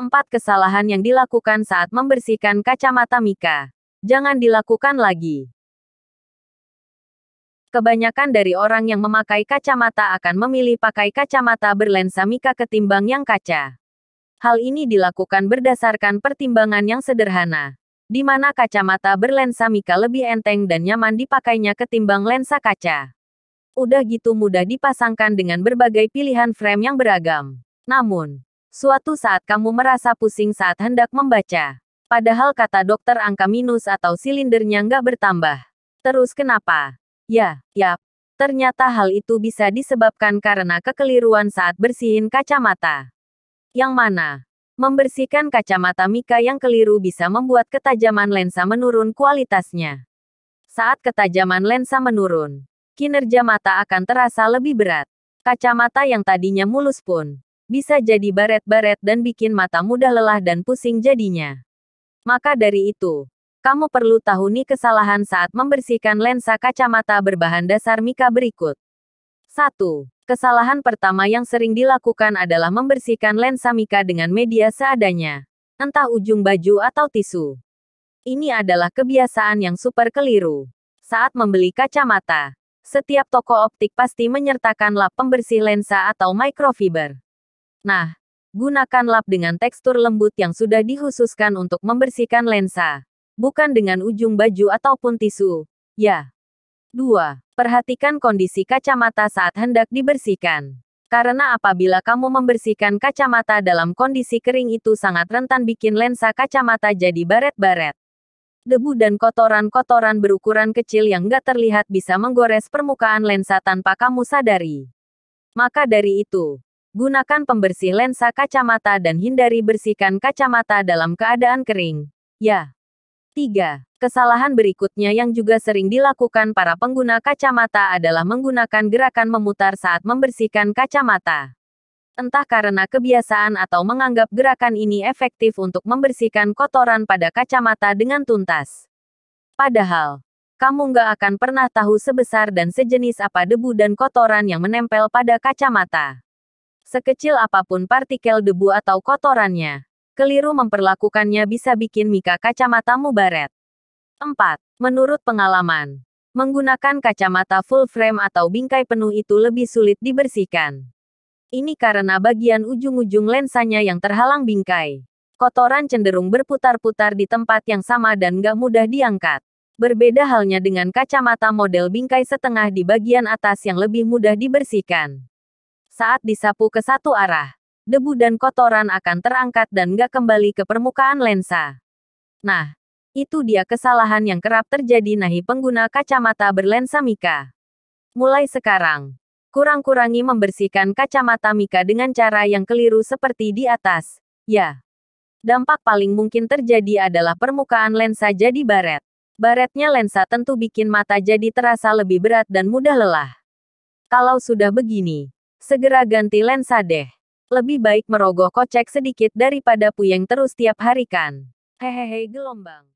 4 kesalahan yang dilakukan saat membersihkan kacamata Mika. Jangan dilakukan lagi. Kebanyakan dari orang yang memakai kacamata akan memilih pakai kacamata berlensa Mika ketimbang yang kaca. Hal ini dilakukan berdasarkan pertimbangan yang sederhana, di mana kacamata berlensa Mika lebih enteng dan nyaman dipakainya ketimbang lensa kaca. Udah gitu mudah dipasangkan dengan berbagai pilihan frame yang beragam. Namun, suatu saat kamu merasa pusing saat hendak membaca. Padahal kata dokter angka minus atau silindernya nggak bertambah. Terus kenapa? Yap. Ternyata hal itu bisa disebabkan karena kekeliruan saat bersihin kacamata. Yang mana? Membersihkan kacamata Mika yang keliru bisa membuat ketajaman lensa menurun kualitasnya. Saat ketajaman lensa menurun, kinerja mata akan terasa lebih berat. Kacamata yang tadinya mulus pun bisa jadi baret-baret dan bikin mata mudah lelah dan pusing jadinya. Maka dari itu, kamu perlu tahu nih kesalahan saat membersihkan lensa kacamata berbahan dasar Mika berikut. 1. Kesalahan pertama yang sering dilakukan adalah membersihkan lensa Mika dengan media seadanya. Entah ujung baju atau tisu. Ini adalah kebiasaan yang super keliru. Saat membeli kacamata, setiap toko optik pasti menyertakan lap pembersih lensa atau microfiber. Nah, gunakan lap dengan tekstur lembut yang sudah dikhususkan untuk membersihkan lensa. Bukan dengan ujung baju ataupun tisu. 2. Perhatikan kondisi kacamata saat hendak dibersihkan. Karena apabila kamu membersihkan kacamata dalam kondisi kering itu sangat rentan bikin lensa kacamata jadi baret-baret. Debu dan kotoran-kotoran berukuran kecil yang nggak terlihat bisa menggores permukaan lensa tanpa kamu sadari. Maka dari itu, gunakan pembersih lensa kacamata dan hindari bersihkan kacamata dalam keadaan kering. 3. Kesalahan berikutnya yang juga sering dilakukan para pengguna kacamata adalah menggunakan gerakan memutar saat membersihkan kacamata. Entah karena kebiasaan atau menganggap gerakan ini efektif untuk membersihkan kotoran pada kacamata dengan tuntas. Padahal, kamu nggak akan pernah tahu sebesar dan sejenis apa debu dan kotoran yang menempel pada kacamata. Sekecil apapun partikel debu atau kotorannya, keliru memperlakukannya bisa bikin Mika kacamatamu baret. 4. Menurut pengalaman, menggunakan kacamata full frame atau bingkai penuh itu lebih sulit dibersihkan. Ini karena bagian ujung-ujung lensanya yang terhalang bingkai. Kotoran cenderung berputar-putar di tempat yang sama dan gak mudah diangkat. Berbeda halnya dengan kacamata model bingkai setengah di bagian atas yang lebih mudah dibersihkan. Saat disapu ke satu arah, debu dan kotoran akan terangkat dan gak kembali ke permukaan lensa. Nah, itu dia kesalahan yang kerap terjadi nahi pengguna kacamata berlensa Mika. Mulai sekarang, kurang-kurangi membersihkan kacamata Mika dengan cara yang keliru seperti di atas. Dampak paling mungkin terjadi adalah permukaan lensa jadi baret. Baretnya lensa tentu bikin mata jadi terasa lebih berat dan mudah lelah. Kalau sudah begini, segera ganti lensa deh. Lebih baik merogoh kocek sedikit daripada puyeng terus tiap hari kan. Hehehe gelombang.